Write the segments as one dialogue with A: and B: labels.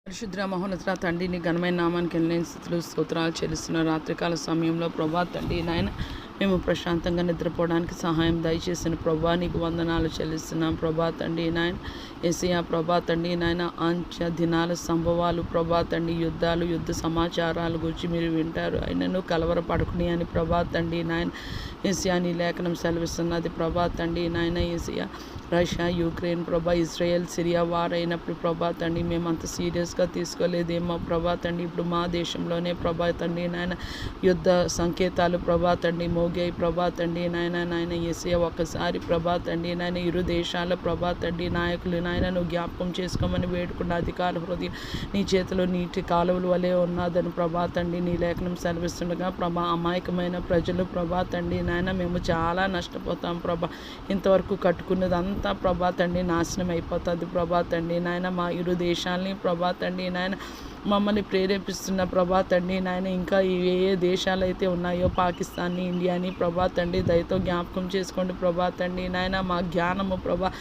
A: పరిశుద్ర మహోన్నత తండ్రి నీ ఘనమైన నామానికి వెళ్ళిన స్థితులు స్తోత్రాలు చెల్లిస్తున్న రాత్రికాల సమయంలో ప్రభా తండ్రి నాయన మేము ప్రశాంతంగా నిద్రపోవడానికి సహాయం దయచేసిన ప్రభా నీకు వందనాలు చెల్లిస్తున్నాం ప్రభా తండ్రి నాయన ఏసియా ప్రభా తండ్రి నాయన అంచె దినాల సంభవాలు ప్రభా తండ్రి యుద్ధాలు యుద్ధ సమాచారాల గురించి మీరు వింటారు అయినను కలవరపడుకుని అని ప్రభా తండ్రి నాయన ఏసియా నీ లేఖనం సెలవిస్తున్నది ప్రభా తండ్రి నాయన ఏసియా రష్యా యుక్రెయిన్ ప్రభా ఇజ్రాయెల్ సిరియా వారైనప్పుడు ప్రభా తండ్రి మేము అంత సీరియస్గా తీసుకోలేదేమో ప్రభా తండ్రి ఇప్పుడు మా దేశంలోనే ప్రభా తండ్రి నాయన యుద్ధ సంకేతాలు ప్రభా తండ్రి మోగాయి ప్రభా తండ్రి నాయన యేసయ్య ఒక్కసారి ప్రభా తండ్రి నాయన ఇరు దేశాల ప్రభా తండ్రి నాయకులు నాయన నువ్వు జ్ఞాపకం చేసుకోమని వేడుకున్న అధికార హృదయం నీ చేతిలో నీటి కాలువల వలె ఉన్నదని ప్రభా తండ్రి నీ లేఖనం సెలవిస్తుండగా ప్రభా అమాయకమైన ప్రజలు ప్రభా తండ్రి నాయన మేము చాలా నష్టపోతాం ప్రభా ఇంతవరకు కట్టుకున్నది అంతా ప్రభా తండ్రి నాశనం అయిపోతుంది ప్రభా తండ్రి నాయన మా ఇరు దేశాలని ప్రభా తండ్రి నాయన మమ్మల్ని ప్రేరేపిస్తున్న ప్రభా తండ్రి నాయన ఇంకా ఏ దేశాలు అయితే ఉన్నాయో పాకిస్తాన్ని ఇండియాని ప్రభా తండ్రి దయతో జ్ఞాపకం చేసుకోండి ప్రభా తండ్రి నాయన మా జ్ఞానము ప్రభా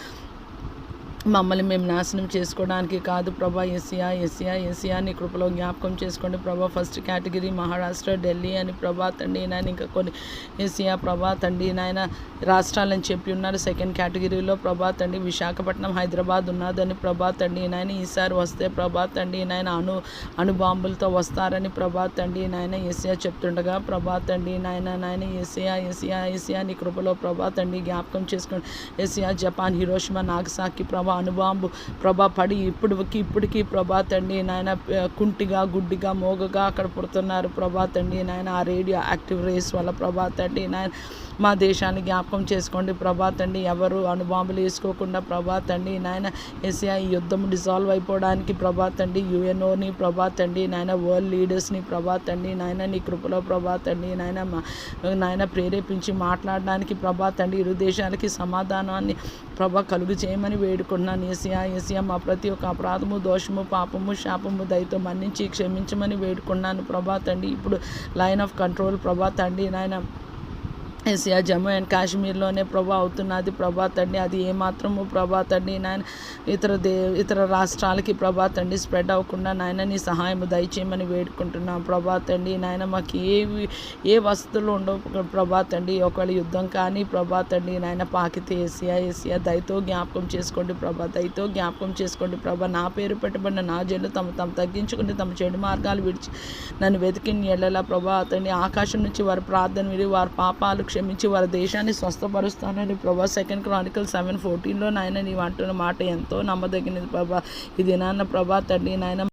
A: మమ్మల్ని మేము నాశనం చేసుకోవడానికి కాదు ప్రభా ఏసియా నీ కృపలో జ్ఞాపకం చేసుకోండి ప్రభా ఫస్ట్ కేటగిరీ మహారాష్ట్ర ఢిల్లీ అని ప్రభా తండ్రి నాయన ఇంకా కొన్ని ఏసియా ప్రభా తండ్రి నాయన రాష్ట్రాలని చెప్పి ఉన్నారు సెకండ్ కేటగిరీలో ప్రభా తండ్రి విశాఖపట్నం హైదరాబాద్ ఉన్నదని ప్రభా తండ్రి నాయన ఈసారి వస్తే ప్రభా తండ్రి నాయన అణుబాంబులతో వస్తారని ప్రభా తండ్రి నాయన ఏసియా చెప్తుండగా ప్రభా తండ్రి నాయన ఏసియా నీ కృపలో ప్రభా తండ్రి జ్ఞాపకం చేసుకోండి ఏసియా జపాన్ హిరోషిమా నాగసాకి ప్రభా అణుబాంబు ప్రభా పడి ఇప్పటికీ ప్రభా తండ్రి నాయన కుంటిగా గుడ్డిగా మోగగా అక్కడ పుడుతున్నారు ప్రభా తండ్రి నాయన ఆ రేడియో యాక్టివ్ రేస్ వల్ల ప్రభా తండ్రి నాయన మా దేశాన్ని జ్ఞాపకం చేసుకోండి ప్రభా తండ్రి ఎవరు అణుబాంబులు వేసుకోకుండా ప్రభా తండ్రి నాయన ఏసియా ఈ యుద్ధం డిజాల్వ్ అయిపోవడానికి ప్రభా తండ్రి యుఎన్ఓని ప్రభా తండ్రి నాయన వరల్డ్ లీడర్స్ని ప్రభా తండ్రి నాయన నీ కృపలో ప్రభా తండ్రి నాయన ప్రేరేపించి మాట్లాడడానికి ప్రభా తండ్రి ఇరు దేశాలకి సమాధానాన్ని ప్రభా కలుగు చేయమని వేడుకున్నాను ఏసియా మా ప్రతి ఒక్క అపరాధము దోషము పాపము శాపము దయతో మన్నించి క్షమించమని వేడుకున్నాను ప్రభా తండ్రి ఇప్పుడు లైన్ ఆఫ్ కంట్రోల్ ప్రభా తండ్రి నాయన ఏసియా జమ్మూ అండ్ కాశ్మీర్లోనే ప్రభా అవుతున్నది ప్రభా తండ్రి అది ఏమాత్రము ప్రభా తండ్రి నాయన ఇతర రాష్ట్రాలకి ప్రభా తండ్రి స్ప్రెడ్ అవ్వకుండా నాయన నీ సహాయము దయచేయమని వేడుకుంటున్నాం ప్రభా తండ్రి నాయన మాకు ఏ వసతులు ఉండవు ప్రభా తండ్రి ఒకవేళ యుద్ధం కానీ ప్రభా తండ్రి నాయన పాకితే ఏసియా దయతో జ్ఞాపకం చేసుకోండి ప్రభా దయతో జ్ఞాపకం చేసుకోండి ప్రభా నా పేరు పెట్టబడిన నా జన్లు తమ తగ్గించుకుని తమ చెడు మార్గాలు విడిచి నన్ను వెతికిన ఎడలా ప్రభా తండ్రి ఆకాశం నుంచి వారి ప్రార్థన విని వారి పాపాలు క్షమించి వారి దేశాన్ని స్వస్థపరుస్తానని ప్రభా సెకండ్ క్రానికల్ 7:14 నాయన నీవు అంటున్న మాట ఎంతో నమ్మదగినది ప్రభా ఇది నాన్న ప్రభా తండ్రి నాయన